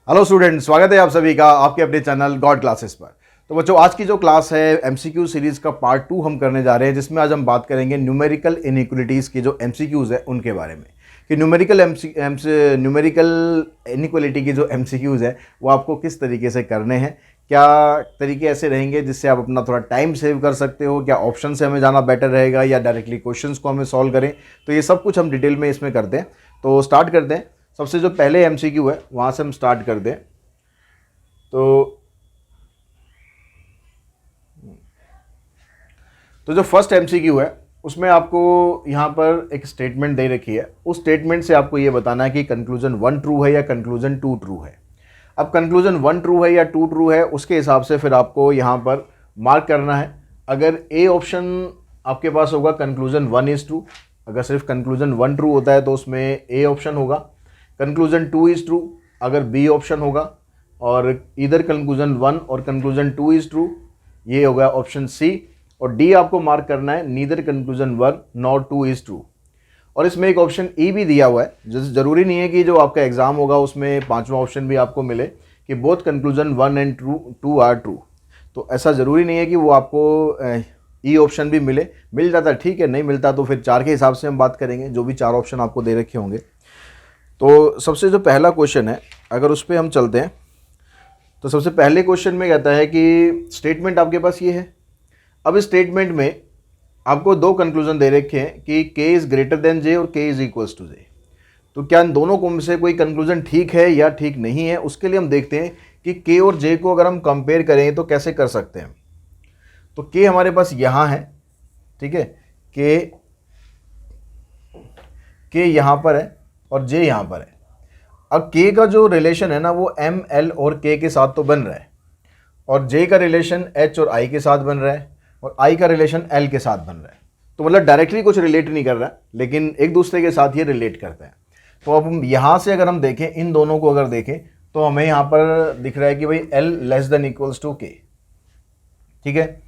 Hello student, स्वागत है आप सभी का आपके अपने चैनल गॉड क्लासेस पर। तो बच्चों, आज की जो क्लास है एमसीक्यू सीरीज का पार्ट 2 हम करने जा रहे हैं, जिसमें आज हम बात करेंगे न्यूमेरिकल इनइक्वालिटीज़ के जो एमसीक्यूज़ है उनके बारे में कि न्यूमेरिकल इनइक्वालिटी की जो एमसीक्यूज़ है वो आपको किस तरीके से करने हैं, क्या तरीके ऐसे रहेंगे जिससे आप अपना थोड़ा टाइम सेव कर सकते हो, क्या ऑप्शन से हमें जाना बेटर रहेगा या डायरेक्टली क्वेश्चंस को हमें सॉल्व करें। तो ये सब कुछ हम डिटेल में इसमें करते हैं। तो स्टार्ट करते हैं। सबसे जो पहले एमसीक्यू है वहाँ से हम स्टार्ट करते हैं। तो जो फर्स्ट एमसीक्यू है उसमें आपको यहाँ पर एक स्टेटमेंट दे रखी है। उस स्टेटमेंट से आपको ये बताना है कि कंक्लूजन 1 ट्रू है या कंक्लूजन 2 ट्रू है। अब कंक्लूजन 1 ट्रू है या 2 ट्रू है, उसके हिसाब से फिर आपको यहाँ पर मार्क करना है। अगर ए ऑप्शन आपके पास होगा कंक्लूजन 1 इज़ ट्रू, अगर सिर्फ कंक्लूजन 1 ट्रू होता है तो उसमें ए ऑप्शन होगा। कंक्लूजन 2 इज़ ट्रू अगर बी ऑप्शन होगा, और इधर कंक्लूजन 1 और कंक्लूजन 2 इज़ ट्रू, ये होगा ऑप्शन सी। और डी आपको मार्क करना है neither conclusion 1 not 2 is true. और इसमें एक ऑप्शन ई भी दिया हुआ है। जैसे ज़रूरी नहीं है कि जो आपका एग्ज़ाम होगा उसमें पांचवा ऑप्शन भी आपको मिले कि both conclusion 1 and 2 are true. तो ऐसा ज़रूरी नहीं है कि वो आपको ई ऑप्शन भी मिल जाता है, ठीक है, नहीं मिलता तो फिर 4 के हिसाब से हम बात करेंगे, जो भी 4 ऑप्शन आपको दे रखे होंगे। तो सबसे जो पहला क्वेश्चन है अगर उस पर हम चलते हैं तो सबसे पहले क्वेश्चन में कहता है कि स्टेटमेंट आपके पास ये है। अब इस स्टेटमेंट में आपको दो कंक्लूजन दे रखे हैं कि k is greater than j और k is equals to j। तो क्या इन दोनों में से कोई कंक्लूजन ठीक है या ठीक नहीं है, उसके लिए हम देखते हैं कि k और j को अगर हम कंपेयर करें तो कैसे कर सकते हैं। तो k हमारे पास यहाँ है, ठीक है, k यहाँ पर है और j यहाँ पर है। अब k का जो रिलेशन है ना वो m, l और k के साथ तो बन रहा है, और j का रिलेशन h और i के साथ बन रहा है, और i का रिलेशन l के साथ बन रहा है। तो मतलब डायरेक्टली कुछ रिलेट नहीं कर रहा है, लेकिन एक दूसरे के साथ ये रिलेट करते हैं। तो अब हम यहाँ से अगर हम देखें, इन दोनों को अगर देखें तो हमें यहाँ पर दिख रहा है कि भाई l less than equals to k, ठीक है,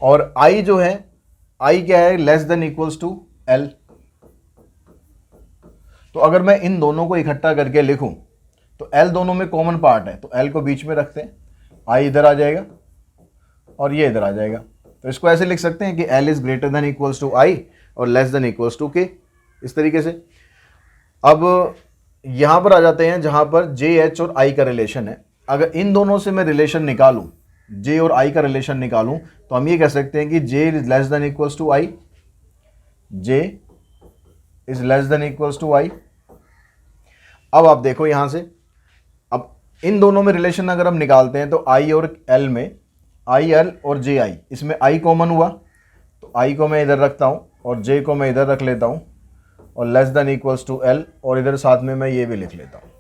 और i जो है, i क्या है, less than equals to l। तो अगर मैं इन दोनों को इकट्ठा करके लिखूं तो l दोनों में कॉमन पार्ट है, तो l को बीच में रखते हैं, i इधर आ जाएगा और ये इधर आ जाएगा। तो इसको ऐसे लिख सकते हैं कि l is greater than equals to i और less than equals to k, इस तरीके से। अब यहाँ पर आ जाते हैं जहाँ पर j, h और i का रिलेशन है। अगर इन दोनों से मैं रिलेशन निकालूं, j और i का रिलेशन निकालूं, तो हम ये कह सकते हैं कि j is less than equals to i, j is less than equals to i। अब आप देखो यहाँ से, अब इन दोनों में रिलेशन अगर हम निकालते हैं तो i और l में, i l और j i, इसमें i कॉमन हुआ तो i को मैं इधर रखता हूँ और j को मैं इधर रख लेता हूँ, और less than equals to l, और इधर साथ में मैं ये भी लिख लेता हूँ।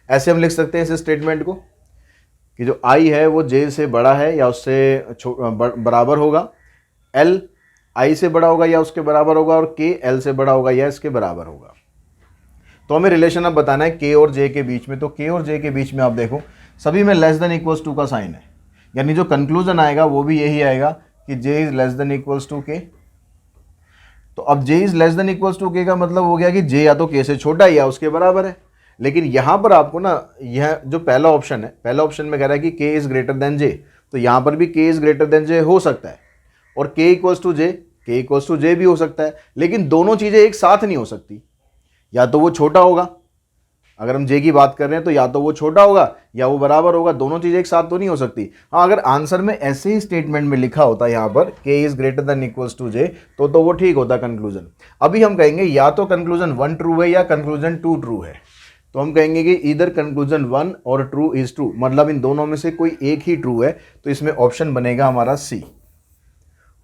ऐसे हम लिख सकते हैं इस स्टेटमेंट को कि जो i है वो j से बड़ा है या उससे बराबर होगा, l i से बड़ा होगा या उसके बराबर होगा, और k l से बड़ा होगा या इसके बराबर होगा। तो हमें रिलेशन अब बताना है k और j के बीच में। तो k और j के बीच में आप देखो सभी में लेस देन इक्वल्स टू का साइन है, यानी जो कंक्लूजन आएगा वो भी यही आएगा कि j is less than equals to k। तो अब j is less than equals to k का मतलब हो गया कि j या तो k से छोटा है या उसके बराबर है। लेकिन यहाँ पर आपको ना, यह जो पहला ऑप्शन है, पहला ऑप्शन में कह रहा है कि k is greater than j, तो यहाँ पर भी k is greater than j हो सकता है, और k इक्वल्स टू j भी हो सकता है। लेकिन दोनों चीज़ें एक साथ नहीं हो सकती, या तो वो छोटा होगा, अगर हम j की बात कर रहे हैं तो या तो वो छोटा होगा या वो बराबर होगा, दोनों चीज़ें एक साथ तो नहीं हो सकती। हाँ, अगर आंसर में ऐसे ही स्टेटमेंट में लिखा होता यहाँ पर k is greater than equals to j, तो वो ठीक होता कंक्लूजन। अभी हम कहेंगे या तो कंक्लूजन 1 ट्रू है या कंक्लूजन 2 ट्रू है, तो हम कहेंगे कि इधर कंक्लूजन 1 और ट्रू इज़ ट्रू, मतलब इन दोनों में से कोई एक ही ट्रू है। तो इसमें ऑप्शन बनेगा हमारा सी,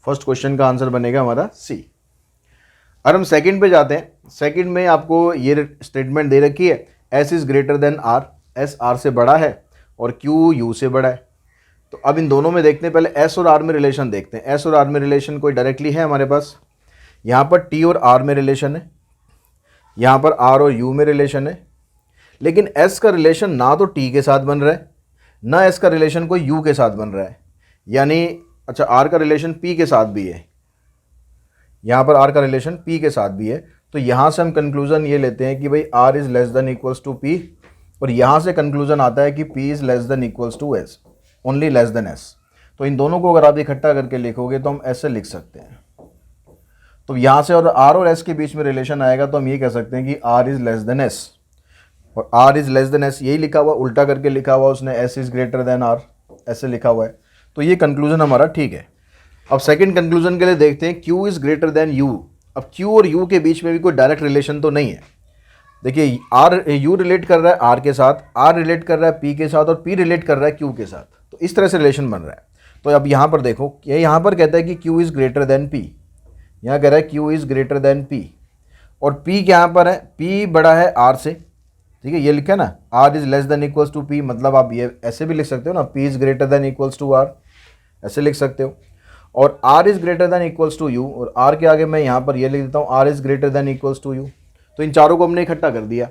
फर्स्ट क्वेश्चन का आंसर बनेगा हमारा सी। और हम सेकंड पे जाते हैं। सेकंड में आपको ये स्टेटमेंट दे रखी है, s is greater than r, s r से बड़ा है और q u से बड़ा है। तो अब इन दोनों में देखते हैं, पहले s और r में रिलेशन देखते हैं। s और r में रिलेशन कोई डायरेक्टली है हमारे पास, यहाँ पर t और r में रिलेशन है, यहाँ पर r और u में रिलेशन है। लेकिन s का रिलेशन ना तो t के साथ बन रहा है, ना s का रिलेशन कोई u के साथ बन रहा है, यानी अच्छा r का रिलेशन p के साथ भी है, यहाँ पर r का रिलेशन p के साथ भी है। तो यहाँ से हम कंक्लूजन ये लेते हैं कि भाई r is less than equals to p और यहाँ से कंक्लूजन आता है कि P is less than equals to S, only less than S। तो इन दोनों को अगर आप इकट्ठा करके लिखोगे तो हम ऐसे लिख सकते हैं। तो यहाँ से और R और S के बीच में रिलेशन आएगा तो हम ये कह सकते हैं कि R is less than S, और R is less than S यही लिखा हुआ, उल्टा करके लिखा हुआ उसने, S is greater than R ऐसे लिखा हुआ है। तो ये कंक्लूजन हमारा ठीक है। अब सेकंड कंक्लूजन के लिए देखते हैं Q is greater than U। अब Q और U के बीच में भी कोई डायरेक्ट रिलेशन तो नहीं है। देखिए U रिलेट कर रहा है R के साथ, R रिलेट कर रहा है P के साथ, और P रिलेट कर रहा है Q के साथ। तो इस तरह से रिलेशन बन रहा है। तो अब यहाँ पर देखो, ये यहाँ पर कहता है कि Q is greater then P, यहाँ कह रहा है Q is greater then P, और P क्या यहाँ पर है, P बड़ा है R से, ठीक है, ये लिखा है ना, R is less than equals to P, मतलब आप ये ऐसे भी लिख सकते हो ना, P is greater than equals to R, ऐसे लिख सकते हो। और R is greater than equals to U, और R के आगे मैं यहाँ पर ये लिख देता हूँ, R is greater than equals to U। तो इन चारों को हमने इकट्ठा कर दिया,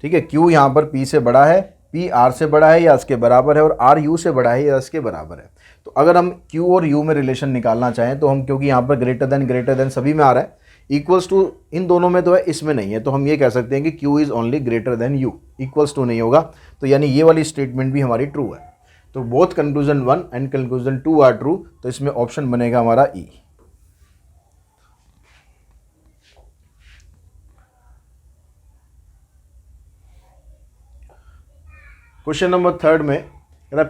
ठीक है। Q यहाँ पर P से बड़ा है, P R से बड़ा है या इसके बराबर है, और R U से बड़ा है या इसके बराबर है। तो अगर हम Q और U में रिलेशन निकालना चाहें तो हम, क्योंकि यहाँ पर ग्रेटर देन सभी में आ रहा है, इक्वल्स टू इन दोनों में तो है, इसमें नहीं है, तो हम ये कह सकते हैं कि Q is only greater than U, equals to नहीं होगा। तो यानी ये वाली स्टेटमेंट भी हमारी ट्रू है। तो both conclusion 1 and conclusion 2 are true. तो इसमें ऑप्शन बनेगा हमारा E। क्वेश्चन नंबर 3 में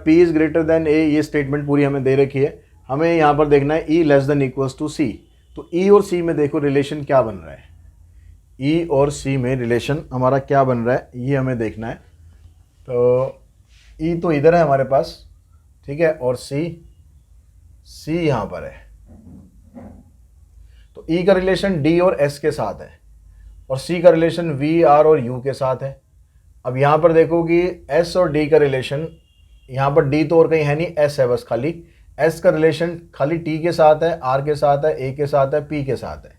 P is greater then A, ये स्टेटमेंट पूरी हमें दे रखी है। हमें यहाँ पर देखना है E less than equals to C। तो E और C में देखो रिलेशन क्या बन रहा है, E और C में रिलेशन हमारा क्या बन रहा है ये हमें देखना है। तो E तो इधर है हमारे पास, ठीक है, और C यहाँ पर है। तो E का रिलेशन D और S के साथ है, और C का रिलेशन V R और U के साथ है। अब यहाँ पर देखो कि S और D का रिलेशन, यहाँ पर D तो और कहीं है नहीं, S है बस खाली। S का रिलेशन खाली T के साथ है, R के साथ है, A के साथ है, P के साथ है।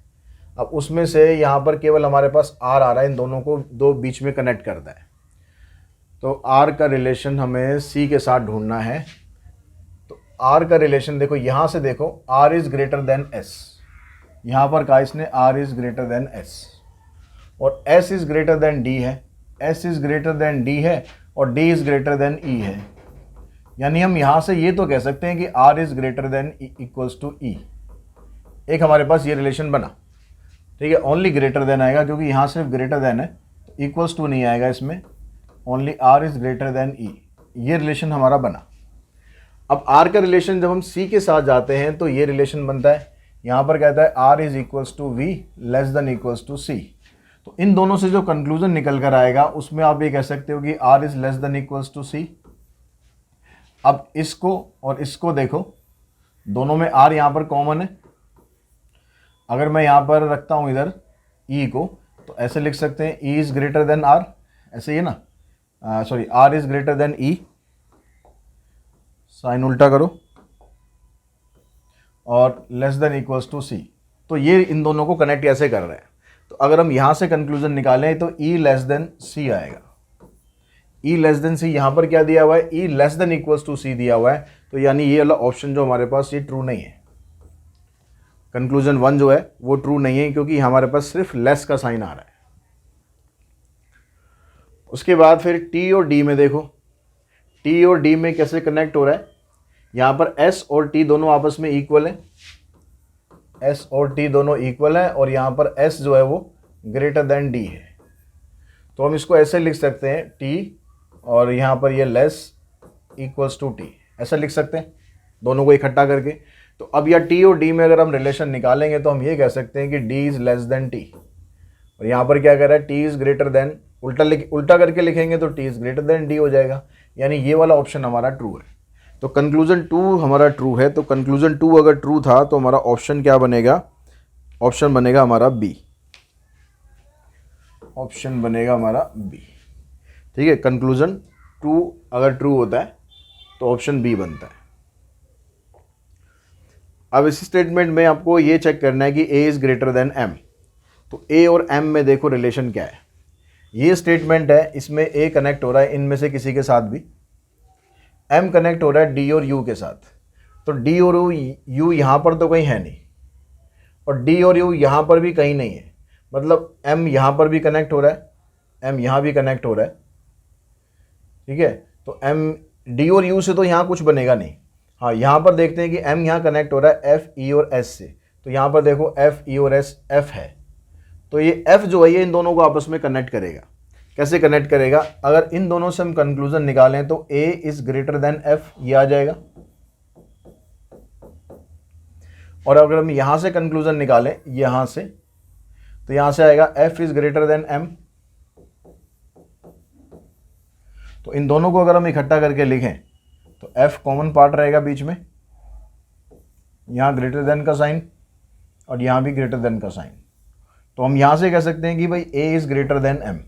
अब उसमें से यहाँ पर केवल हमारे पास R आ रहा है, इन दोनों को दो बीच में कनेक्ट करता है। तो R का रिलेशन हमें C के साथ ढूंढना है। तो R का रिलेशन देखो, यहाँ से देखो, R is greater then S, यहाँ पर कहा इसने R is greater then S, और S is greater then D है, S is greater then D है, और D is greater than E है। यानी हम यहाँ से ये तो कह सकते हैं कि R is greater than equals to E। एक हमारे पास ये रिलेशन बना, ठीक है। ओनली ग्रेटर देन आएगा क्योंकि यहाँ सिर्फ ग्रेटर देन है, तो इक्वल्स टू नहीं आएगा इसमें, only R is greater than E, ये रिलेशन हमारा बना। अब R का रिलेशन जब हम C के साथ जाते हैं तो ये रिलेशन बनता है, यहाँ पर कहता है R is equals to V less than equals to C। तो इन दोनों से जो कंक्लूजन निकल कर आएगा उसमें आप ये कह सकते हो कि R is less than equals to C। अब इसको और इसको देखो, दोनों में R यहाँ पर कॉमन है। अगर मैं यहाँ पर रखता हूँ इधर E को, तो ऐसे लिख सकते हैं E is greater than R, ऐसे ही है ना, sorry, R is greater than E, sign उल्टा करो, और less than equals to C। तो ये इन दोनों को कनेक्ट ऐसे कर रहे हैं। तो अगर हम यहाँ से कंक्लूजन निकालें तो E लेस देन C आएगा। E लेस देन C यहाँ पर क्या दिया हुआ है, E less than equals to C दिया हुआ है। तो यानी ये वाला ऑप्शन जो हमारे पास, ये ट्रू नहीं है। कंक्लूजन 1 जो है वो ट्रू नहीं है, क्योंकि हमारे पास सिर्फ लेस का साइन आ रहा है। उसके बाद फिर T और D में देखो, T और D में कैसे कनेक्ट हो रहा है। यहाँ पर S और T दोनों आपस में इक्वल है, S और T दोनों इक्वल है, और यहाँ पर S जो है वो ग्रेटर देन D है। तो हम इसको ऐसे लिख सकते हैं, T और यहाँ पर ये लेस इक्वल्स टू T, ऐसा लिख सकते हैं दोनों को इकट्ठा करके। तो अब या T और D में अगर हम रिलेशन निकालेंगे तो हम ये कह सकते हैं कि D is less then T, और यहाँ पर क्या कर रहा है, T इज़ ग्रेटर देन, उल्टा करके लिखेंगे तो T is greater then D हो जाएगा। यानी ये वाला ऑप्शन हमारा ट्रू है। तो कंक्लूजन 2 हमारा ट्रू है। तो कंक्लूजन 2 अगर ट्रू था तो हमारा ऑप्शन क्या बनेगा, ऑप्शन बनेगा हमारा B, ऑप्शन बनेगा हमारा B, ठीक है। कंक्लूजन 2 अगर ट्रू होता है तो ऑप्शन B बनता है। अब इस स्टेटमेंट में आपको ये चेक करना है कि A is greater then M। तो A और M में देखो रिलेशन क्या है। ये स्टेटमेंट है, इसमें A कनेक्ट हो रहा है इनमें से किसी के साथ भी, M कनेक्ट हो रहा है D और U के साथ। तो D और U यहाँ पर तो कहीं है नहीं, और D और U यहाँ पर भी कहीं नहीं है, मतलब M यहाँ पर भी कनेक्ट हो रहा है, M यहाँ भी कनेक्ट हो रहा है, ठीक है। तो एम डी और यू से तो यहाँ कुछ बनेगा नहीं। हाँ, यहाँ पर देखते हैं कि एम यहाँ कनेक्ट हो रहा है एफ ई और एस से, तो यहाँ पर देखो एफ ई और एस एफ है, तो ये एफ जो है ये इन दोनों को आपस में कनेक्ट करेगा। कैसे कनेक्ट करेगा, अगर इन दोनों से हम कंक्लूजन निकालें तो ए इज ग्रेटर देन एफ, ये आ जाएगा। और अगर हम यहां से कंक्लूजन निकालें यहां से, तो यहां से आएगा F is greater than M. तो इन दोनों को अगर हम इकट्ठा करके लिखें तो एफ कॉमन पार्ट रहेगा बीच में, यहां ग्रेटर देन का साइन और यहां भी ग्रेटर देन का साइन। तो हम यहां से कह सकते हैं कि भाई ए इज ग्रेटर देन एम,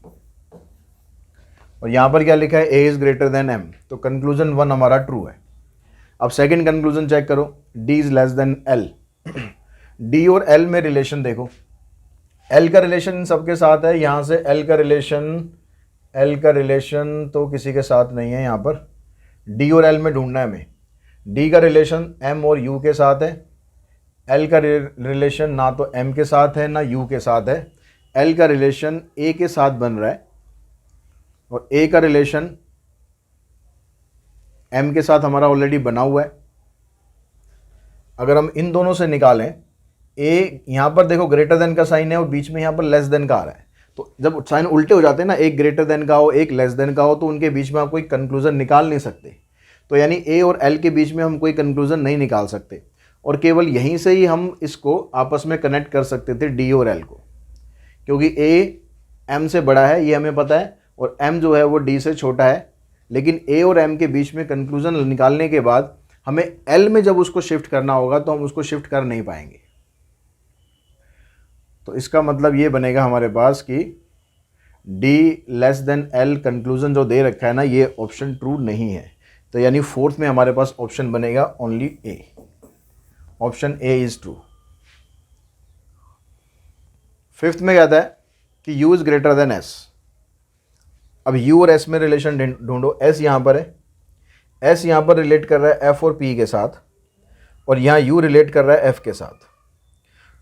और यहां पर क्या लिखा है, ए इज ग्रेटर देन एम, तो कंक्लूजन 1 हमारा ट्रू है। अब सेकंड कंक्लूजन चेक करो, D is less than L. D और एल में रिलेशन देखो, एल का रिलेशन इन सबके साथ है, यहां से एल का रिलेशन तो किसी के साथ नहीं है। यहां पर डी और एल में ढूंढना है हमें। डी का रिलेशन एम और यू के साथ है, एल का रिलेशन ना तो एम के साथ है ना यू के साथ है, एल का रिलेशन ए के साथ बन रहा है और ए का रिलेशन एम के साथ हमारा ऑलरेडी बना हुआ है। अगर हम इन दोनों से निकालें, ए यहाँ पर देखो ग्रेटर देन का साइन है और बीच में यहाँ पर लेस देन का आ रहा है, तो जब साइन उल्टे हो जाते हैं ना, एक ग्रेटर देन का हो एक लेस देन का हो, तो उनके बीच में आप कोई कंक्लूजन निकाल नहीं सकते। तो यानी ए और एल के बीच में हम कोई कंक्लूजन नहीं निकाल सकते, और केवल यहीं से ही हम इसको आपस में कनेक्ट कर सकते थे डी और एल को, क्योंकि ए एम से बड़ा है ये हमें पता है और एम जो है वो डी से छोटा है। लेकिन ए और एम के बीच में कंक्लूजन निकालने के बाद हमें एल में जब उसको शिफ्ट करना होगा तो हम उसको शिफ्ट कर नहीं पाएंगे। तो इसका मतलब ये बनेगा हमारे पास कि D less than L conclusion जो दे रखा है ना, ये ऑप्शन ट्रू नहीं है। तो यानी फोर्थ में हमारे पास ऑप्शन बनेगा only A, option A is true. Fifth में कहता है कि u is greater then s। अब u और s में रिलेशन ढूंढो। s यहाँ पर है, s यहाँ पर रिलेट कर रहा है f और p के साथ, और यहाँ u रिलेट कर रहा है f के साथ।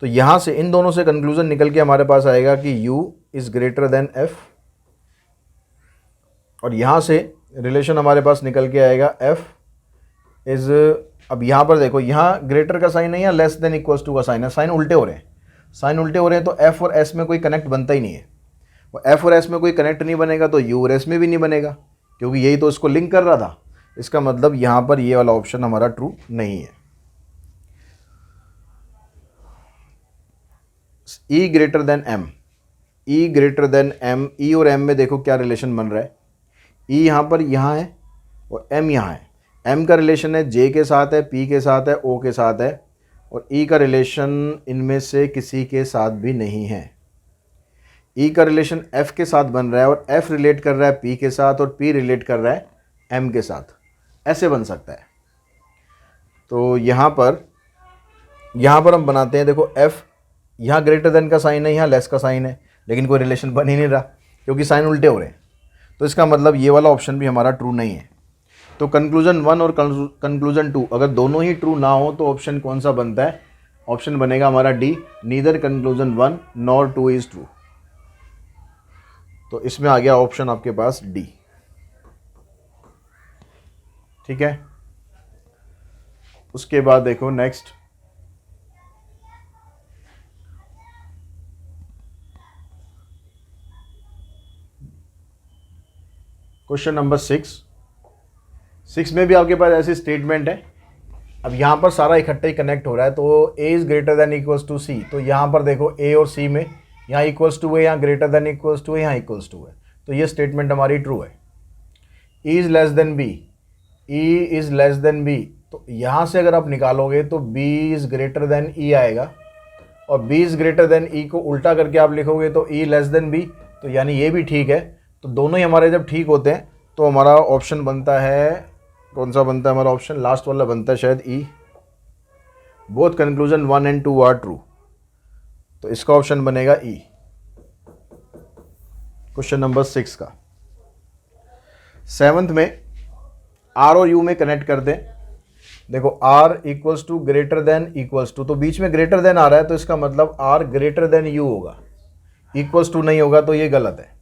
तो यहाँ से इन दोनों से कंक्लूजन निकल के हमारे पास आएगा कि u is greater then f, और यहाँ से रिलेशन हमारे पास निकल के आएगा f इज, अब यहाँ पर देखो यहाँ ग्रेटर का साइन है या लेस देन इक्वल्स टू का साइन है, साइन उल्टे हो रहे हैं, साइन उल्टे हो रहे हैं, तो f और s में कोई कनेक्ट बनता ही नहीं है। और f और s में कोई कनेक्ट नहीं बनेगा तो u और s में भी नहीं बनेगा, क्योंकि यही तो इसको लिंक कर रहा था। इसका मतलब यहाँ पर ये वाला ऑप्शन हमारा ट्रू नहीं है। E greater than m, E greater than m, E और m में देखो क्या रिलेशन बन रहा है, E यहाँ पर यहाँ है और m यहाँ है। m का रिलेशन है j के साथ है, p के साथ है, o के साथ है, और E का रिलेशन इनमें से किसी के साथ भी नहीं है। E का रिलेशन F के साथ बन रहा है और F रिलेट कर रहा है P के साथ और P रिलेट कर रहा है M के साथ, ऐसे बन सकता है। तो यहाँ पर हम बनाते हैं, देखो F यहाँ ग्रेटर देन का साइन है, यहाँ लेस का साइन है, लेकिन कोई रिलेशन बन ही नहीं रहा क्योंकि साइन उल्टे हो रहे हैं। तो इसका मतलब ये वाला ऑप्शन भी हमारा ट्रू नहीं है। तो कंक्लूजन 1 और कंक्लूजन 2 अगर दोनों ही ट्रू ना हो तो ऑप्शन कौन सा बनता है, ऑप्शन बनेगा हमारा D, neither conclusion 1 nor 2 is true. तो इसमें आ गया ऑप्शन आपके पास डी। ठीक है, उसके बाद देखो नेक्स्ट, क्वेश्चन नंबर 6 में भी आपके पास ऐसी स्टेटमेंट है। अब यहाँ पर सारा इकट्ठा ही कनेक्ट हो रहा है, तो a is greater than equals to C, तो यहाँ पर देखो a और c में यहाँ इक्वल्स टू है, यहाँ ग्रेटर देन इक्वल्स टू है, यहाँ इक्वल्स टू है, तो ये स्टेटमेंट हमारी ट्रू है। e is less than b, e is less than b, तो यहाँ से अगर आप निकालोगे तो b is greater than e आएगा, और b is greater than e को उल्टा करके आप लिखोगे तो e लेस देन b, तो यानी ये भी ठीक है। तो दोनों ही हमारे जब ठीक होते हैं तो हमारा ऑप्शन बनता है, कौन सा बनता है हमारा ऑप्शन, लास्ट वाला बनता है शायद E, both conclusion 1 and 2 are true, तो इसका ऑप्शन बनेगा ई, क्वेश्चन नंबर 6 का। 7th में आर और यू में कनेक्ट कर दें। देखो R equals to greater than equals to, तो बीच में ग्रेटर देन आ रहा है तो इसका मतलब आर ग्रेटर देन यू होगा, इक्वल्स टू नहीं होगा तो ये गलत है।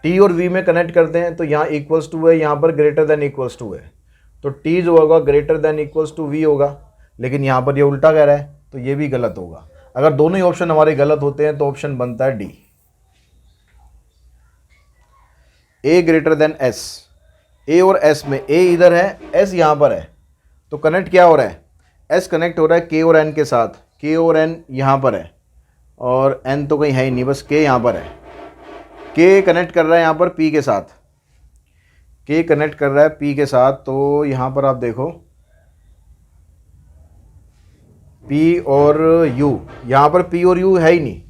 टी और वी में कनेक्ट करते हैं तो यहाँ इक्वल्स टू है, यहाँ पर ग्रेटर देन इक्वल्स टू है, तो टी जो होगा greater than equals to V होगा, लेकिन यहाँ पर ये उल्टा कह रहा है तो ये भी गलत होगा। अगर दोनों ही ऑप्शन हमारे गलत होते हैं तो ऑप्शन बनता है डी, ए ग्रेटर देन एस। ए और एस में ए इधर है, एस यहाँ पर है, तो कनेक्ट क्या हो रहा है, एस कनेक्ट हो रहा है के और एन के साथ, के और एन यहाँ पर है और एन तो कहीं है ही नहीं, बस के यहाँ पर है। के कनेक्ट कर रहा है यहाँ पर पी के साथ, के कनेक्ट कर रहा है पी के साथ, तो यहाँ पर आप देखो पी और यू, यहाँ पर पी और यू है ही नहीं,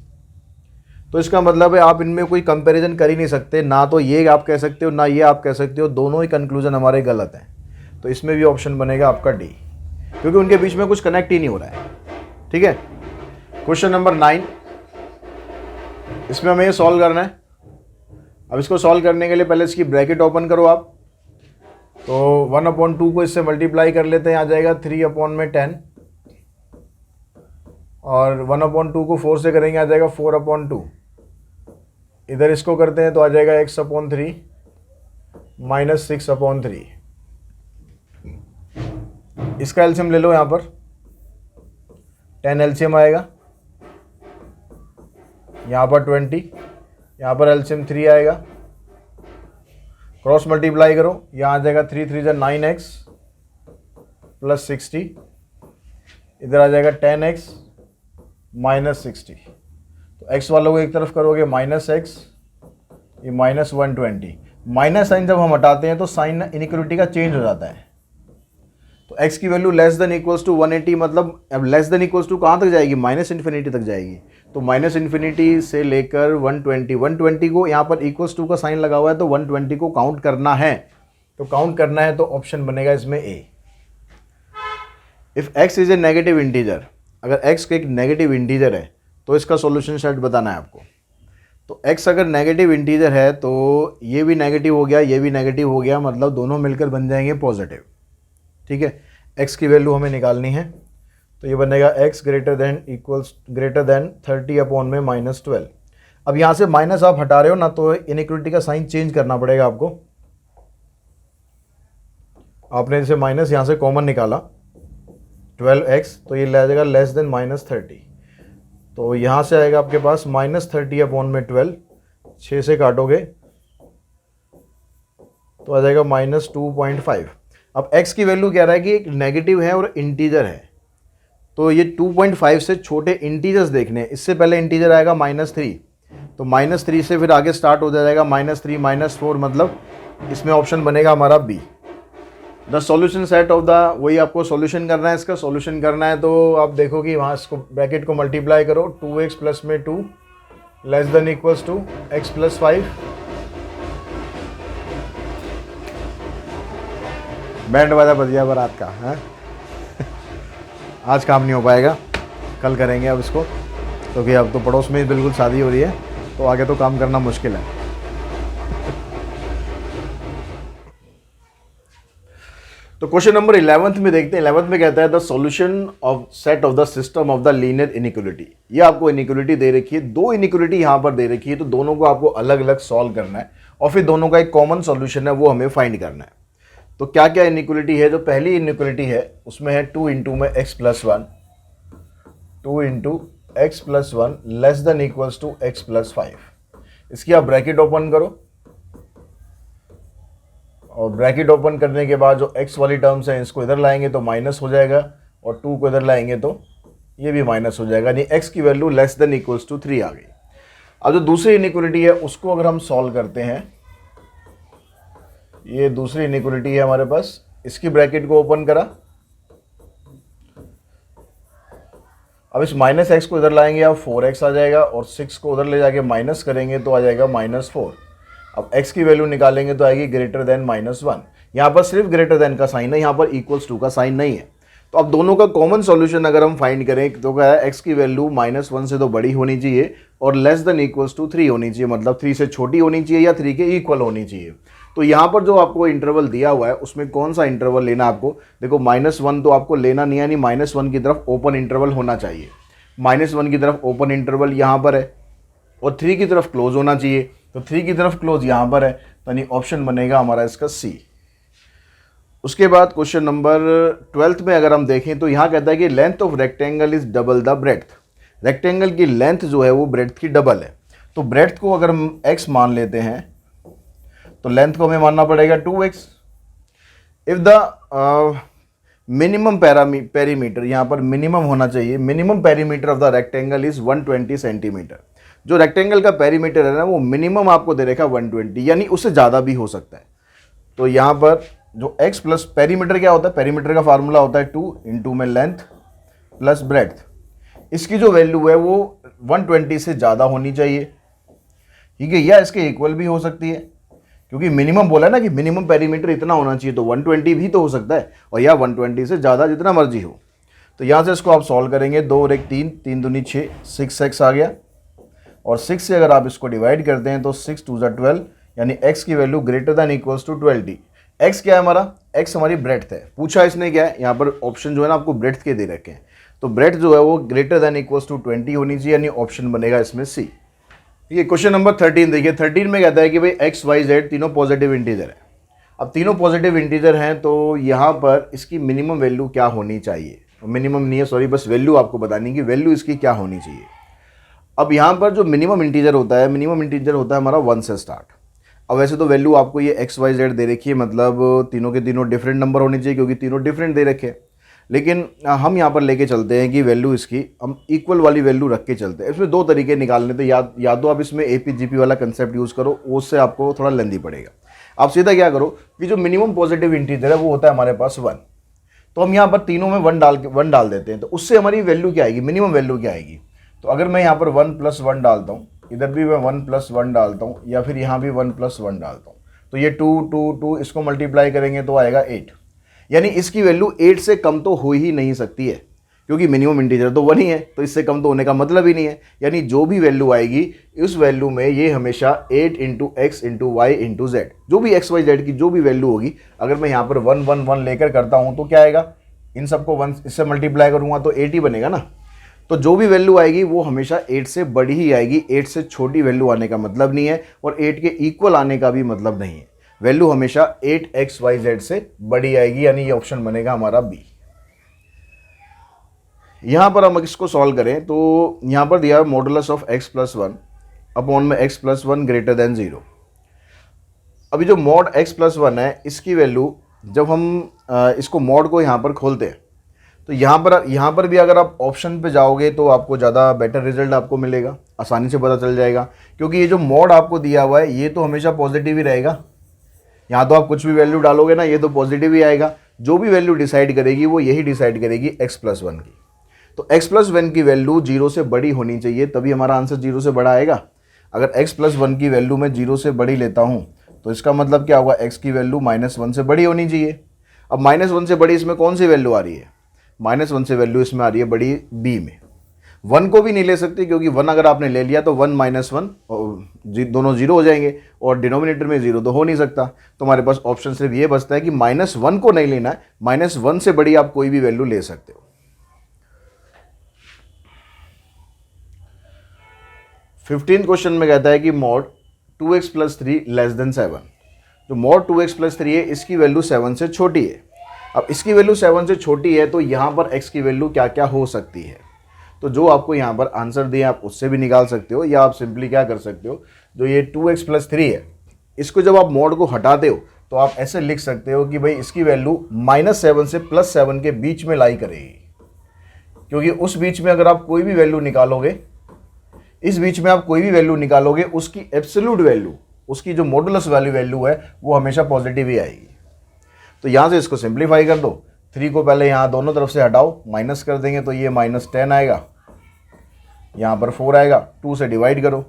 तो इसका मतलब है आप इनमें कोई कंपैरिजन कर ही नहीं सकते, ना तो ये आप कह सकते हो ना ये आप कह सकते हो, दोनों ही कंक्लूजन हमारे गलत हैं। तो इसमें भी ऑप्शन बनेगा आपका डी, क्योंकि उनके बीच में कुछ कनेक्ट ही नहीं हो रहा है। ठीक है, क्वेश्चन नंबर 9, इसमें हमें ये सॉल्व करना है। अब इसको सॉल्व करने के लिए पहले इसकी ब्रैकेट ओपन करो आप, तो 1/2 को इससे मल्टीप्लाई कर लेते हैं, आ जाएगा 3/10, और 1/2 को 4 से करेंगे आ जाएगा 4/2। इधर इसको करते हैं तो आ जाएगा x/3 माइनस 6/3। इसका एलसीएम ले लो, यहाँ पर 10 एलसीएम आएगा, यहाँ पर 20, यहाँ पर एलसीएम 3 आएगा, क्रॉस मल्टीप्लाई करो, यहाँ आ जाएगा 3 3 जा 9x प्लस 60, इधर आ जाएगा 10x माइनस 60। तो x वालों को एक तरफ करोगे -x, ये -120। माइनस साइन जब हम हटाते हैं तो साइन इनइक्वलिटी का चेंज हो जाता है, तो x की value less than equals to 180, मतलब अब लेस देन इक्वल्स टू कहाँ तक जाएगी, -∞ तक जाएगी। तो -∞ से लेकर 120 को यहाँ पर इक्वल्स टू का साइन लगा हुआ है, तो 120 को काउंट करना है, तो काउंट करना है तो ऑप्शन बनेगा इसमें A. If x is a negative integer, अगर x एक नेगेटिव इंटीजर है तो इसका सॉल्यूशन सेट बताना है आपको। तो x अगर नेगेटिव इंटीजर है तो ये भी नेगेटिव हो गया, ये भी नेगेटिव हो गया, मतलब दोनों मिलकर बन जाएंगे पॉजिटिव। ठीक है, x की वैल्यू हमें निकालनी है, तो ये बनेगा x ग्रेटर देन 30/12। अब यहाँ से माइनस आप हटा रहे हो ना, तो इनइक्वलिटी का साइन चेंज करना पड़ेगा आपको। आपने जैसे माइनस यहाँ से कॉमन निकाला 12x, तो ये ले जाएगा लेस देन -30, तो यहाँ से आएगा आपके पास -30/12, 6 से काटोगे तो आ जाएगा -2.5। अब x की वैल्यू कह रहा है कि एक नेगेटिव है और इंटीजर है, तो ये 2.5 से छोटे इंटीजर्स देखने हैं। इससे पहले इंटीजर आएगा -3, तो -3 से फिर आगे स्टार्ट हो जाएगा -3 -4, मतलब इसमें ऑप्शन बनेगा हमारा B. The solution set of the, वही आपको सॉल्यूशन करना है, इसका सॉल्यूशन करना है, तो आप देखो कि वहाँ इसको ब्रैकेट को मल्टीप्लाई करो, 2x प्लस में 2 less than equals to x plus 5। Band बाजा बजिया बारात का है। आज काम नहीं हो पाएगा, कल करेंगे अब इसको, क्योंकि अब तो पड़ोस में बिल्कुल शादी हो रही है, तो आगे तो काम करना मुश्किल है। तो क्वेश्चन नंबर 11 में देखते हैं। 11 में कहता है the solution of set of the system of the linear inequality. ये आपको इनइक्वलिटी दे रखी है, दो इनइक्वलिटी यहाँ पर दे रखी है, तो दोनों को आपको अलग अलग सॉल्व करना है और फिर दोनों का एक कॉमन सॉल्यूशन है वो हमें फाइंड करना है। तो क्या क्या इनइक्वलिटी है? जो पहली इनइक्वलिटी है उसमें है 2 इंटू में x plus 1, 2 into x plus 1 less than equals to x plus 5। इसकी आप ब्रैकेट ओपन करो और ब्रैकेट ओपन करने के बाद जो x वाली टर्म्स हैं इसको इधर लाएंगे तो माइनस हो जाएगा और 2 को इधर लाएंगे तो ये भी माइनस हो जाएगा, यानी x की value less than equals to 3 आ गई। अब जो दूसरी इनइक्वलिटी है उसको अगर हम सॉल्व करते हैं, ये दूसरी इनइक्वलिटी है हमारे पास, इसकी ब्रैकेट को ओपन करा, अब इस माइनस एक्स को इधर लाएंगे आप 4x आ जाएगा और 6 को उधर ले जाके माइनस करेंगे तो आ जाएगा -4। अब x की वैल्यू निकालेंगे तो आएगी ग्रेटर देन -1। यहाँ पर सिर्फ ग्रेटर देन का साइन है, यहाँ पर इक्वल्स टू का साइन नहीं है। तो अब दोनों का कॉमन सॉल्यूशन अगर हम फाइंड करें तो क्या है, x की वैल्यू -1 से तो बड़ी होनी चाहिए और लेस देन इक्वल्स टू 3 होनी चाहिए, मतलब 3 से छोटी होनी चाहिए या 3 के इक्वल होनी चाहिए। तो यहाँ पर जो आपको इंटरवल दिया हुआ है उसमें कौन सा इंटरवल लेना आपको, देखो -1 तो आपको लेना नहीं है, यानी -1 की तरफ ओपन इंटरवल होना चाहिए। -1 की तरफ ओपन इंटरवल यहाँ पर है और 3 की तरफ क्लोज होना चाहिए। तो 3 की तरफ क्लोज यहाँ पर है, तो यानी ऑप्शन बनेगा हमारा इसका सी। उसके बाद क्वेश्चन नंबर 12 में अगर हम देखें तो यहाँ कहता है कि length of rectangle is double the breadth. Rectangle की लेंथ जो है वो ब्रेड्थ की डबल है। तो ब्रेड्थ को अगर हम x मान लेते हैं तो लेंथ को हमें मानना पड़ेगा 2x। If the minimum perimeter, यहाँ पर मिनिमम होना चाहिए, minimum perimeter of the rectangle is 120 centimetre. जो रेक्टेंगल का पेरीमीटर है ना वो मिनिमम आपको दे रखा 120, यानी उससे ज़्यादा भी हो सकता है। तो यहाँ पर जो x प्लस पेरीमीटर क्या होता है, पेरीमीटर का फार्मूला होता है 2 इंटू में लेंथ प्लस ब्रेड्थ। इसकी जो वैल्यू है वो 120 से ज़्यादा होनी चाहिए, ठीक है, या इसके इक्वल भी हो सकती है, क्योंकि मिनिमम बोला है ना कि मिनिमम पेरीमीटर इतना होना चाहिए, तो 120 भी तो हो सकता है, और या 120 से ज़्यादा, जितना मर्जी हो। तो यहाँ से इसको आप सॉल्व करेंगे, 2 और 1 3, 3 दूनी 6, 6x आ गया, और 6 से अगर आप इसको डिवाइड करते हैं तो 6 2 12, यानी x की value greater than equals to 20। x क्या है हमारा, x हमारी ब्रेड्थ है। पूछा इसने क्या है, यहाँ पर ऑप्शन जो है ना आपको ब्रेड्थ के दे रखे हैं, तो ब्रेड्थ जो है वो ग्रेटर दैन इक्वल्स टू 20 होनी चाहिए, यानी ऑप्शन बनेगा इसमें सी। ठीक है, क्वेश्चन नंबर 13 देखिए। 13 में कहता है कि भाई x y z तीनों पॉजिटिव इंटीजर है। अब तीनों पॉजिटिव इंटीजर हैं तो यहाँ पर इसकी मिनिमम वैल्यू क्या होनी चाहिए, मिनिमम नहीं है सॉरी, बस वैल्यू आपको बतानी कि वैल्यू इसकी क्या होनी चाहिए। अब यहाँ पर जो मिनिमम इंटीजर होता है, मिनिमम इंटीजर होता है हमारा 1 से स्टार्ट। अब वैसे तो वैल्यू आपको ये x y z दे रखी है, मतलब तीनों के तीनों डिफरेंट नंबर होने चाहिए, क्योंकि तीनों डिफरेंट दे रखे हैं, लेकिन हम यहाँ पर लेके चलते हैं कि वैल्यू इसकी हम इक्वल वाली वैल्यू रख के चलते हैं। इसमें 2 तरीके निकालने थे, या तो आप इसमें APGP वाला कंसेप्ट यूज़ करो, उससे आपको थोड़ा लेंदी पड़ेगा। आप सीधा क्या करो कि जो मिनिमम पॉजिटिव इंटीजर है वो होता है हमारे पास 1, तो हम यहाँ पर तीनों में 1 डाल देते हैं, तो उससे हमारी वैल्यू क्या आएगी, मिनिमम वैल्यू क्या आएगी। तो अगर मैं यहाँ पर 1 + 1 डालता हूँ, इधर भी मैं 1 + 1 डालता हूँ, या फिर यहाँ भी 1 + 1 डालता हूँ, तो ये 2 2 2 इसको मल्टीप्लाई करेंगे तो आएगा 8, यानी इसकी वैल्यू 8 से कम तो हो ही नहीं सकती है, क्योंकि मिनिमम इंटीजर तो 1 ही है, तो इससे कम तो होने का मतलब ही नहीं है। यानी जो भी वैल्यू आएगी उस वैल्यू में ये हमेशा 8 × x × y × z, जो भी x y z की जो भी वैल्यू होगी, अगर मैं यहाँ पर 1 1 1 लेकर करता हूँ तो क्या आएगा, इन सबको 1 इससे मल्टीप्लाई करूँगा तो 8 ही बनेगा ना। तो जो भी वैल्यू आएगी वो हमेशा 8 से बड़ी ही आएगी, 8 से छोटी वैल्यू आने का मतलब नहीं है, और 8 के इक्वल आने का भी मतलब नहीं है। वैल्यू हमेशा 8xyz से बड़ी आएगी, यानी ये ऑप्शन बनेगा हमारा बी। यहाँ पर हम इसको सॉल्व करें तो यहाँ पर दिया है मॉडुलस ऑफ x + 1 अपॉन में x + 1 ग्रेटर देन 0। अभी जो मॉड x + 1 है इसकी वैल्यू जब हम इसको मॉड को यहाँ पर खोलते हैं तो यहाँ पर भी अगर आप ऑप्शन पे जाओगे तो आपको ज़्यादा बेटर रिजल्ट आपको मिलेगा, आसानी से पता चल जाएगा, क्योंकि ये जो मॉड आपको दिया हुआ है ये तो हमेशा पॉजिटिव ही रहेगा। यहाँ तो आप कुछ भी वैल्यू डालोगे ना ये तो पॉजिटिव ही आएगा। जो भी वैल्यू डिसाइड करेगी वो यही डिसाइड करेगी x + 1 की। तो x + 1 की वैल्यू 0 से बड़ी होनी चाहिए, तभी हमारा आंसर 0 से बड़ा आएगा। अगर x + 1 की वैल्यू मैं 0 से बड़ी लेता हूँ तो इसका मतलब क्या होगा, x की वैल्यू -1 से बड़ी होनी चाहिए। अब -1 से बड़ी इसमें कौन सी वैल्यू आ रही है, -1 से वैल्यू इसमें आ रही है बड़ी b में। 1 को भी नहीं ले सकते, क्योंकि 1 अगर आपने ले लिया तो 1 - 1 दोनों 0 हो जाएंगे, और डिनोमिनेटर में 0 तो हो नहीं सकता। तो हमारे पास ऑप्शन सिर्फ ये बचता है कि -1 को नहीं लेना है, -1 से बड़ी आप कोई भी वैल्यू ले सकते हो। 15 क्वेश्चन में कहता है कि मॉड 2x + 3 < 7। जो मॉड 2x + 3 है इसकी वैल्यू 7 से छोटी है। अब इसकी वैल्यू 7 से छोटी है तो यहाँ पर x की वैल्यू क्या क्या हो सकती है, तो जो आपको यहाँ पर आंसर दिए आप उससे भी निकाल सकते हो, या आप सिंपली क्या कर सकते हो, जो ये 2x + 3 है इसको जब आप मॉड को हटाते हो तो आप ऐसे लिख सकते हो कि भाई इसकी वैल्यू -7 से +7 के बीच में लाई करेगी, क्योंकि उस बीच में अगर आप कोई भी वैल्यू निकालोगे, इस बीच में आप कोई भी वैल्यू निकालोगे उसकी एब्सोल्यूट वैल्यू, उसकी जो मॉडुलस वैल्यू है वो हमेशा पॉजिटिव ही आएगी। तो यहाँ से इसको सिंप्लीफाई कर दो, 3 को पहले यहाँ दोनों तरफ से हटाओ, माइनस कर देंगे तो ये -10 आएगा, यहाँ पर 4 आएगा, 2 से डिवाइड करो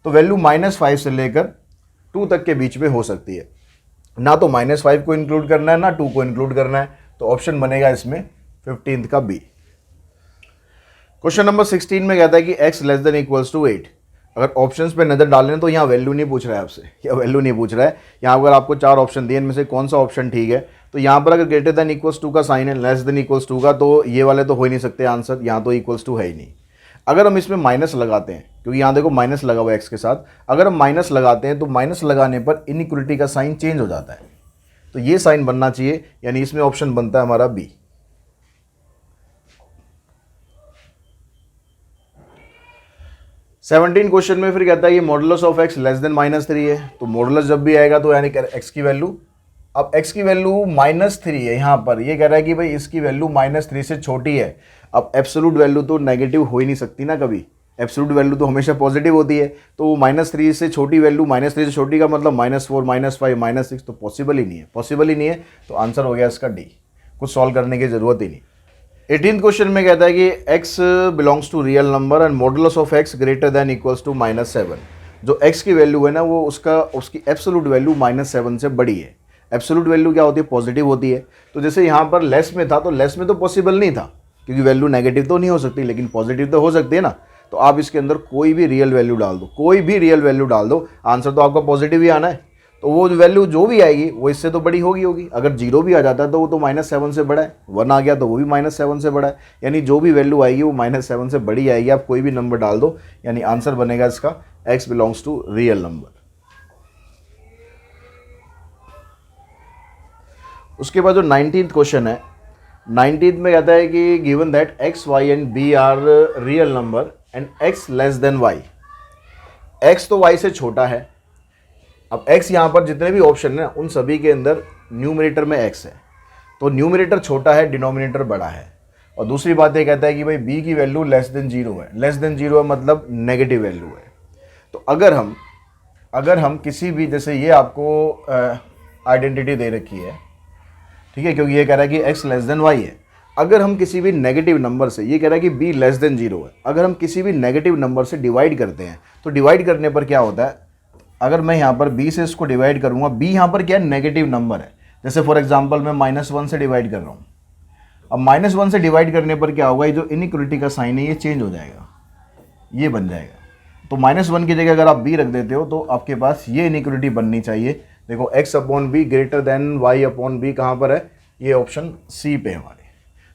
तो वैल्यू -5 से लेकर 2 तक के बीच में हो सकती है। ना तो -5 को इंक्लूड करना है ना 2 को इंक्लूड करना है, तो ऑप्शन बनेगा इसमें 15 का बी। क्वेश्चन नंबर 16 में कहता है कि x < 8। अगर ऑप्शंस पे नज़र डालें तो यहाँ वैल्यू नहीं पूछ रहा है आपसे, या वैल्यू नहीं पूछ रहा है। यहाँ अगर आपको 4 ऑप्शन दिए इनमें से कौन सा ऑप्शन ठीक है, तो यहाँ पर अगर <= का साइन है, <= का तो ये वाले तो हो ही नहीं सकते आंसर, यहाँ तो = है ही नहीं। अगर हम इसमें माइनस लगाते हैं, क्योंकि यहाँ देखो माइनस लगा हुआ है एक्स के साथ, अगर हम माइनस लगाते हैं तो माइनस लगाने पर इनइक्वलिटी का साइन चेंज हो जाता है, तो ये साइन बनना चाहिए, यानी इसमें ऑप्शन बनता है हमारा बी। 17 क्वेश्चन में फिर कहता है कि modulus of x less than -3 है, तो मॉडुलस जब भी आएगा तो यानी एक्स की वैल्यू, अब x की वैल्यू -3 है, यहाँ पर ये कह रहा है कि भाई इसकी वैल्यू -3 से छोटी है। अब एब्सोल्यूट वैल्यू तो नेगेटिव हो ही नहीं सकती ना कभी, एब्सोल्यूट वैल्यू तो हमेशा पॉजिटिव होती है, तो -3 से छोटी वैल्यू, -3 से छोटी का मतलब -4, -5, -6 तो पॉसिबल ही नहीं है, पॉसिबल ही नहीं है, तो आंसर हो गया इसका डी, कुछ सॉल्व करने की जरूरत ही नहीं। 18th क्वेश्चन में कहता है कि x belongs to real number and modulus of x greater than equals to -7। जो x की वैल्यू है ना वो उसकी एब्सोल्यूट वैल्यू -7 से बड़ी है। एब्सोल्यूट वैल्यू क्या होती है, पॉजिटिव होती है, तो जैसे यहाँ पर लेस में था तो लेस में तो पॉसिबल नहीं था क्योंकि वैल्यू नेगेटिव तो नहीं हो सकती, लेकिन पॉजिटिव तो हो सकती है ना, तो आप इसके अंदर कोई भी रियल वैल्यू डाल दो, कोई भी रियल वैल्यू डाल दो, आंसर तो आपका पॉजिटिव ही आना है, तो वो वैल्यू जो भी आएगी वो इससे तो बड़ी होगी। अगर 0 भी आ जाता है तो वो तो -7 से बड़ा है, 1 आ गया तो वो भी -7 से बड़ा है, यानी जो भी वैल्यू आएगी वो -7 से बड़ी आएगी, आप कोई भी नंबर डाल दो, यानी आंसर बनेगा इसका x belongs to real number. उसके बाद जो 19th क्वेश्चन है, 19th में कहता है कि given that x, y and b are real number and x less than y, x तो y से छोटा है। अब x यहाँ पर जितने भी ऑप्शन है उन सभी के अंदर न्यूमरेटर में x है, तो न्यूमरेटर छोटा है, डिनोमिनेटर बड़ा है। और दूसरी बात ये कहता है कि भाई b की वैल्यू लेस देन 0 है, लेस देन 0 है मतलब नेगेटिव वैल्यू है। तो अगर हम किसी भी, जैसे ये आपको आइडेंटिटी दे रखी है, ठीक है, क्योंकि ये कह रहा है कि x लेस देन y है, अगर हम किसी भी नेगेटिव नंबर से, ये कह रहा है कि b लेस देन 0 है, अगर हम किसी भी नेगेटिव नंबर से डिवाइड करते हैं तो डिवाइड करने पर क्या होता है, अगर मैं यहाँ पर b से इसको डिवाइड करूँगा, b यहाँ पर क्या है, नेगेटिव नंबर है, जैसे फॉर एग्जांपल मैं -1 से डिवाइड कर रहा हूँ, अब -1 से डिवाइड करने पर क्या होगा, ये जो इनइक्वलिटी का साइन है ये चेंज हो जाएगा, ये बन जाएगा, तो -1 की जगह अगर आप b रख देते हो तो आपके पास ये इनइक्वलिटी बननी चाहिए। देखो x upon B greater than y upon B कहाँ पर है, ये ऑप्शन सी पे हमारे,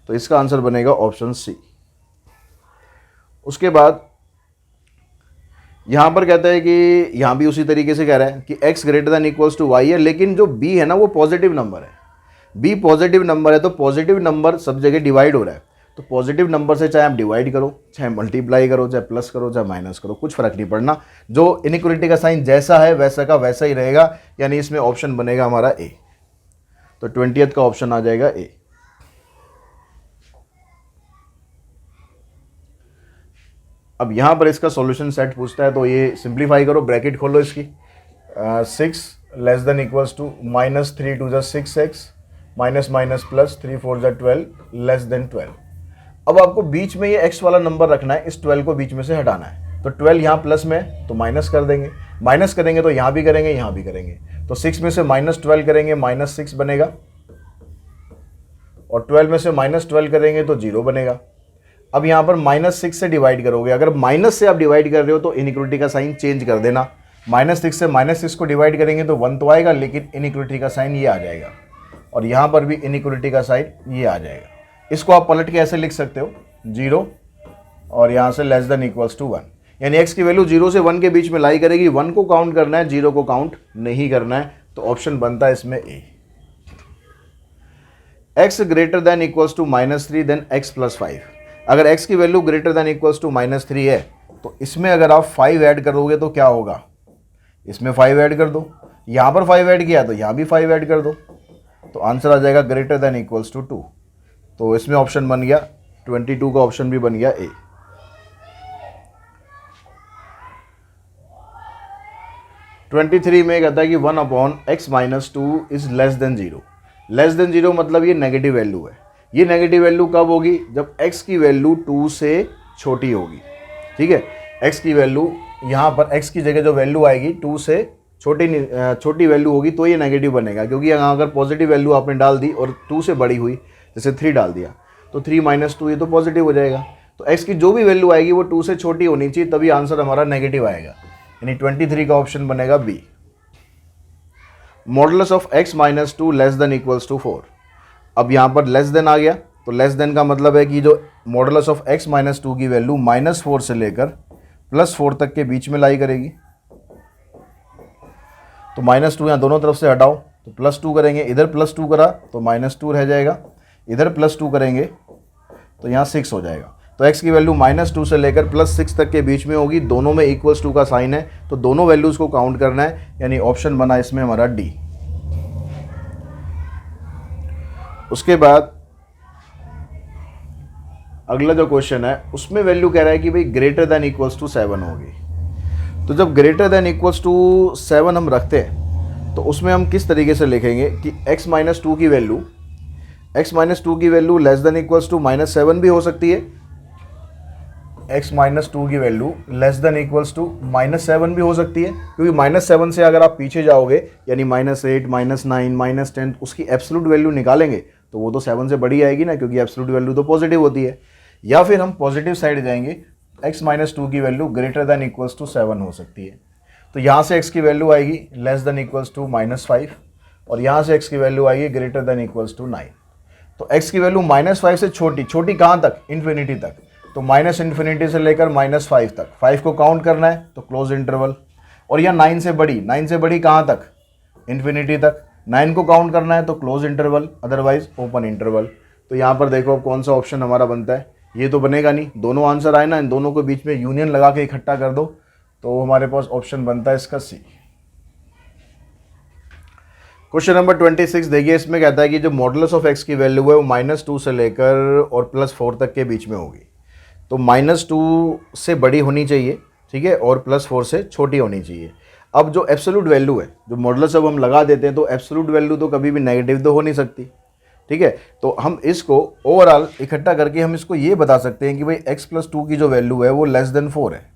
तो इसका आंसर बनेगा ऑप्शन सी। उसके बाद यहाँ पर कहता है कि यहाँ भी उसी तरीके से कह रहा है कि x greater than equals to y है, लेकिन जो b है ना वो पॉजिटिव नंबर है, b पॉजिटिव नंबर है, तो पॉजिटिव नंबर सब जगह डिवाइड हो रहा है, तो पॉजिटिव नंबर से चाहे आप डिवाइड करो, चाहे मल्टीप्लाई करो, चाहे प्लस करो, चाहे माइनस करो, कुछ फर्क नहीं पड़ना, जो इनइक्वलिटी का साइन जैसा है वैसा का वैसा ही रहेगा, यानी इसमें ऑप्शन बनेगा हमारा ए, तो 20th का ऑप्शन आ जाएगा ए। अब यहाँ पर इसका सॉल्यूशन सेट पूछता है, तो ये सिंप्लीफाई करो, ब्रैकेट खोलो इसकी, 6 less than equals to -3 to 6x minus minus plus 3 4 12 less than 12। अब आपको बीच में ये x वाला नंबर रखना है, इस 12 को बीच में से हटाना है, तो 12 यहाँ प्लस में है तो माइनस कर देंगे, माइनस करेंगे तो यहाँ भी करेंगे, यहाँ भी करेंगे, तो 6 में से -12 करेंगे -6 बनेगा, और 12 में से -12 करेंगे तो 0 बनेगा। अब यहाँ पर -6 से डिवाइड करोगे, अगर माइनस से आप डिवाइड कर रहे हो तो इनइक्वलिटी का साइन चेंज कर देना, -6 से -6 को डिवाइड करेंगे तो 1 तो आएगा, लेकिन इनइक्वलिटी का साइन ये आ जाएगा, और यहाँ पर भी इनइक्वलिटी का साइन ये आ जाएगा। इसको आप पलट के ऐसे लिख सकते हो 0 और यहाँ से लेस देन इक्वल्स टू 1, यानी x की वैल्यू 0 से 1 के बीच में लाई करेगी, 1 को काउंट करना है, 0 को काउंट नहीं करना है, तो ऑप्शन बनता है इसमें A. x greater than equals to -3 then x plus 5, अगर x की value greater than equals to -3 है तो इसमें अगर आप 5 ऐड करोगे तो क्या होगा, इसमें 5 ऐड कर दो, यहाँ पर 5 ऐड किया तो यहाँ भी 5 ऐड कर दो, तो आंसर आ जाएगा ग्रेटर देन इक्वल्स टू 2, तो इसमें ऑप्शन बन गया 22 का ऑप्शन भी बन गया ए। ट्वेंटी 23 में कहता है कि 1/x minus 2 is less than 0, less than 0 मतलब ये नेगेटिव वैल्यू है, ये नेगेटिव वैल्यू कब होगी, जब x की वैल्यू 2 से छोटी होगी, ठीक है, x की वैल्यू यहाँ पर x की जगह जो वैल्यू आएगी 2 से छोटी वैल्यू होगी तो ये नेगेटिव बनेगा, क्योंकि यहाँ अगर पॉजिटिव वैल्यू आपने डाल दी और 2 से बड़ी हुई, जैसे 3 डाल दिया तो 3 - 2 ये तो पॉजिटिव हो जाएगा, तो x की जो भी वैल्यू आएगी वो 2 से छोटी होनी चाहिए, तभी आंसर हमारा नेगेटिव आएगा, यानी 23 का ऑप्शन बनेगा B. Modulus of x - 2 less than equals to 4, अब यहाँ पर लेस देन आ गया तो लेस देन का मतलब है कि जो मॉडुलस ऑफ x माइनस 2 की वैल्यू -4 से लेकर +4 तक के बीच में लाई करेगी। तो -2 यहाँ दोनों तरफ से हटाओ तो +2 करेंगे, इधर +2 करा तो -2 रह जाएगा, इधर +2 करेंगे तो यहाँ 6 हो जाएगा। तो x की वैल्यू -2 से लेकर +6 तक के बीच में होगी, दोनों में =2 का साइन है, तो दोनों वैल्यूज़ को काउंट करना है, यानी ऑप्शन बना इसमें हमारा डी। उसके बाद अगला जो क्वेश्चन है उसमें वैल्यू कह रहा है कि भाई ग्रेटर देन इक्वल्स टू 7 होगी। तो जब ग्रेटर देन इक्वल्स टू 7 हम रखते हैं तो उसमें हम किस तरीके से लिखेंगे कि x माइनस 2 की value less than equals to -7 भी हो सकती है, x माइनस 2 की value less than equals to -7 भी हो सकती है, क्योंकि -7 से अगर आप पीछे जाओगे यानी -8 -9 -10 उसकी एब्सोल्यूट वैल्यू निकालेंगे तो वो तो 7 से बड़ी आएगी ना, क्योंकि एब्सोल्यूट वैल्यू तो पॉजिटिव होती है। या फिर हम पॉजिटिव साइड जाएंगे, x माइनस 2 की value greater than equals to 7 हो सकती है। तो यहाँ से x की वैल्यू आएगी लेस देन इक्वल्स टू -5 और यहाँ से x की वैल्यू आएगी ग्रेटर देन इक्वल्स टू 9। तो x की वैल्यू -5 से छोटी कहाँ तक, इन्फिनिटी तक, तो -∞ से लेकर -5 तक, 5 को काउंट करना है तो क्लोज इंटरवल, और यहाँ 9 से बड़ी कहाँ तक, इन्फिनिटी तक, 9 को काउंट करना है तो close interval, otherwise open interval. तो यहाँ पर देखो अब कौन सा ऑप्शन हमारा बनता है, ये तो बनेगा नहीं, दोनों आंसर आए ना, इन दोनों के बीच में यूनियन लगा के इकट्ठा कर दो तो हमारे पास ऑप्शन बनता है इसका सी। क्वेश्चन नंबर 26 देखिए, इसमें कहता है कि जो मॉडुलस ऑफ x की वैल्यू है वो -2 से लेकर और +4 तक के बीच में होगी। तो -2 से बड़ी होनी चाहिए, ठीक है, और +4 से छोटी होनी चाहिए। अब जो एब्सोल्यूट वैल्यू है, जो मॉडुलस अब हम लगा देते हैं, तो एब्सोल्यूट वैल्यू तो कभी भी नेगेटिव तो हो नहीं सकती, ठीक है। तो हम इसको ओवरऑल इकट्ठा करके हम इसको ये बता सकते हैं कि भाई x + 2 की जो वैल्यू है वो लेस देन 4 है।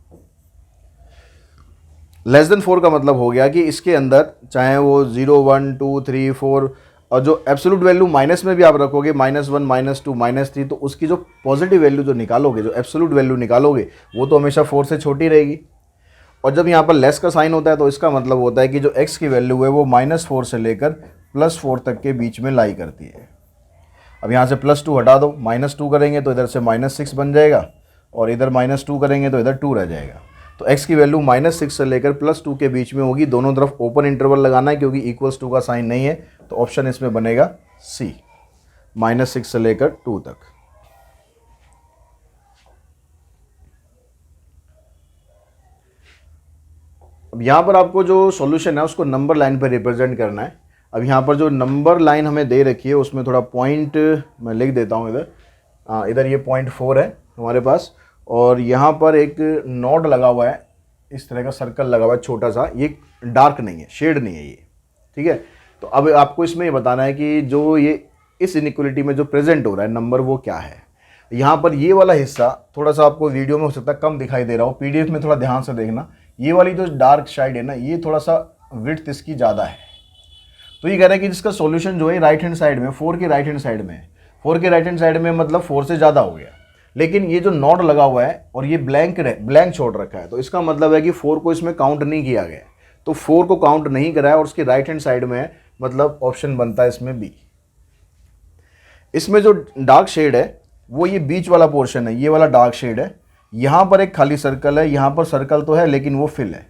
लेस देन 4 का मतलब हो गया कि इसके अंदर चाहे वो 0 1 2 3 4 और जो एब्सोल्यूट वैल्यू माइनस में भी आप रखोगे -1 -2 -3, तो उसकी जो पॉजिटिव वैल्यू जो निकालोगे, जो एब्सोल्यूट वैल्यू निकालोगे, वो तो हमेशा 4 से छोटी रहेगी। और जब यहाँ पर लेस का साइन होता है तो इसका मतलब होता है कि जो x की वैल्यू है वो -4 से लेकर +4 तक के बीच में लाई करती है। अब यहाँ से +2 हटा दो, -2 करेंगे तो इधर से -6 बन जाएगा और इधर -2 करेंगे तो इधर 2 रह जाएगा। तो x की वैल्यू -6 से लेकर +2 के बीच में होगी, दोनों तरफ ओपन इंटरवल लगाना है क्योंकि =2 का साइन नहीं है, तो ऑप्शन इसमें बनेगा सी, -6 से लेकर 2 तक। अब यहाँ पर आपको जो सॉल्यूशन है उसको नंबर लाइन पर रिप्रेजेंट करना है। अब यहाँ पर जो नंबर लाइन हमें दे रखी है उसमें थोड़ा पॉइंट मैं लिख देता हूँ इधर, इधर ये 0.4 है हमारे पास, और यहाँ पर एक नोड लगा हुआ है, इस तरह का सर्कल लगा हुआ है छोटा सा, ये डार्क नहीं है, शेड नहीं है ये, ठीक है। तो अब आपको इसमें ये बताना है कि जो ये इस इनइक्वलिटी में जो प्रेजेंट हो रहा है नंबर वो क्या है। यहाँ पर ये वाला हिस्सा थोड़ा सा आपको वीडियो में हो सकता है कम दिखाई दे रहा हो, पीडीएफ में थोड़ा ध्यान से देखना, ये वाली जो डार्क साइड है ना, ये थोड़ा सा विड्थ इसकी ज़्यादा है। तो ये कह रहा है कि जिसका सॉल्यूशन जो है राइट हैंड साइड में, 4 के राइट हैंड साइड में है, 4 के राइट हैंड साइड में मतलब 4 से ज़्यादा हो गया, लेकिन ये जो नोड लगा हुआ है और ये ब्लैंक छोड़ रखा है, तो इसका मतलब है कि 4 को इसमें काउंट नहीं किया गया। तो 4 को काउंट नहीं करा है और उसके राइट हैंड साइड में है, मतलब ऑप्शन बनता है इसमें बी। इसमें जो डार्क शेड है वो ये बीच वाला पोर्शन है, ये वाला डार्क शेड है, यहाँ पर एक खाली सर्कल है, यहाँ पर सर्कल तो है लेकिन वो फिल है,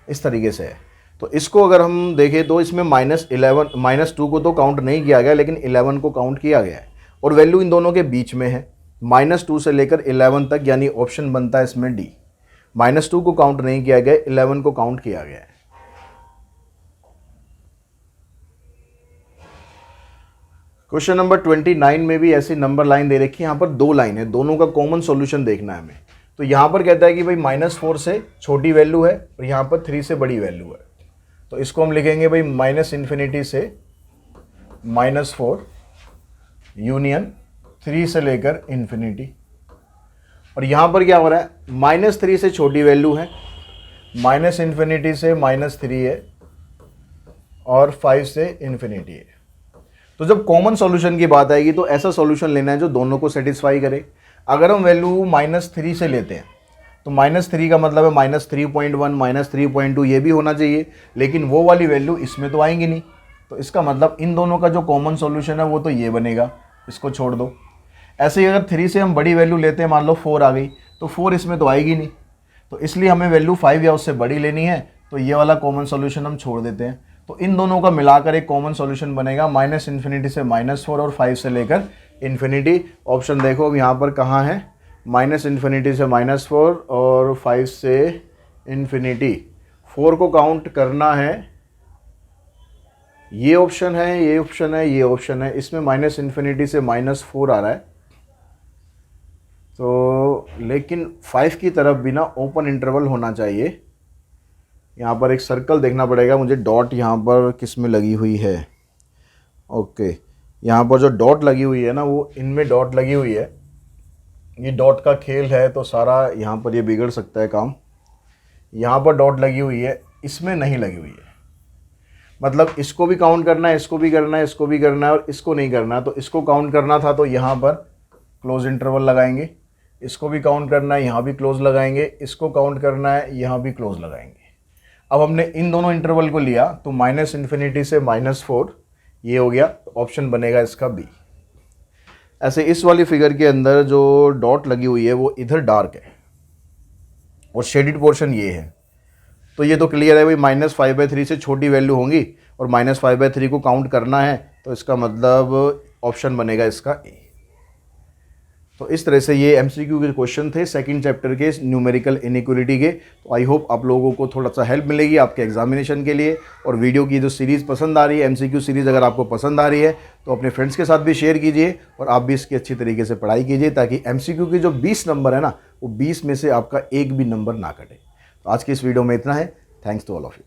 इस तरीके से है। तो इसको अगर हम देखें तो इसमें -2 को तो काउंट नहीं किया गया, लेकिन 11 को काउंट किया गया है और वैल्यू इन दोनों के बीच में है, -2 से लेकर 11 तक, यानी ऑप्शन बनता है इसमें डी। -2 को काउंट नहीं किया गया, 11 को काउंट किया गया है। क्वेश्चन नंबर 29 में भी ऐसी नंबर लाइन दे रखी है, यहाँ पर 2 लाइन है, दोनों का कॉमन सॉल्यूशन देखना है हमें। तो यहाँ पर कहता है कि भाई -4 से छोटी वैल्यू है और यहाँ पर 3 से बड़ी वैल्यू है, तो इसको हम लिखेंगे भाई -∞ से -4 यूनियन 3 से लेकर इन्फिनिटी। और यहाँ पर क्या हो रहा है, -3 से छोटी वैल्यू है, -∞ से -3 है और 5 से इन्फिनिटी है। तो जब कॉमन सॉल्यूशन की बात आएगी तो ऐसा सॉल्यूशन लेना है जो दोनों को सेटिस्फाई करे। अगर हम वैल्यू -3 से लेते हैं तो -3 का मतलब है -3.1 -3.2 ये भी होना चाहिए, लेकिन वो वाली वैल्यू इसमें तो आएंगी नहीं। तो इसका मतलब इन दोनों का जो कॉमन सॉल्यूशन है वो तो ये बनेगा, इसको छोड़ दो। ऐसे ही अगर 3 से हम बड़ी वैल्यू लेते हैं, मान लो 4 आ गई, तो 4 इसमें तो आएगी नहीं, तो इसलिए हमें वैल्यू 5 या उससे बड़ी लेनी है, तो ये वाला कॉमन सॉल्यूशन हम छोड़ देते हैं। तो इन दोनों का मिलाकर एक कॉमन सॉल्यूशन बनेगा -∞ से -4 और 5 से लेकर इन्फिनिटी। ऑप्शन देखो अब यहाँ पर कहाँ है, -∞ से -4 और 5 से इन्फिनिटी। 4 को काउंट करना है, ये ऑप्शन है, ये ऑप्शन है, ये ऑप्शन है। इसमें -∞ से -4 आ रहा है, तो लेकिन 5 की तरफ भी ना ओपन इंटरवल होना चाहिए। यहाँ पर एक सर्कल देखना पड़ेगा मुझे, डॉट यहाँ पर किस में लगी हुई है। ओके, यहाँ पर जो डॉट लगी हुई है ना, वो इनमें डॉट लगी हुई है। ये डॉट का खेल है, तो सारा यहाँ पर ये बिगड़ सकता है काम। यहाँ पर डॉट लगी हुई है, इसमें नहीं लगी हुई है। मतलब इसको भी काउंट करना है, इसको भी करना है, इसको भी करना है और इसको नहीं करना है। तो इसको काउंट करना था तो यहाँ पर क्लोज इंटरवल लगाएंगे, इसको भी काउंट करना है, यहाँ भी क्लोज लगाएंगे, इसको काउंट करना है, यहाँ भी क्लोज लगाएंगे। अब हमने इन दोनों इंटरवल को लिया तो -∞ से -4 ये हो गया, तो ऑप्शन बनेगा इसका बी। ऐसे इस वाली फिगर के अंदर जो डॉट लगी हुई है वो इधर डार्क है और शेडिड पोर्शन ये है, तो ये तो क्लियर है भाई, -5/3 से छोटी वैल्यू होंगी और -5/3 को काउंट करना है, तो इसका मतलब ऑप्शन बनेगा इसका ए। तो इस तरह से ये MCQ के क्वेश्चन थे सेकंड चैप्टर के न्यूमेरिकल इनइक्वालिटी के। तो आई होप आप लोगों को थोड़ा सा हेल्प मिलेगी आपके एग्जामिनेशन के लिए। और वीडियो की जो सीरीज़ पसंद आ रही है, MCQ सीरीज़ अगर आपको पसंद आ रही है तो अपने फ्रेंड्स के साथ भी शेयर कीजिए और आप भी इसकी अच्छी तरीके से पढ़ाई कीजिए, ताकि MCQ के जो 20 नंबर है ना, वो 20 में से आपका एक भी नंबर ना कटे। तो आज की इस वीडियो में इतना है। Thanks to all of you.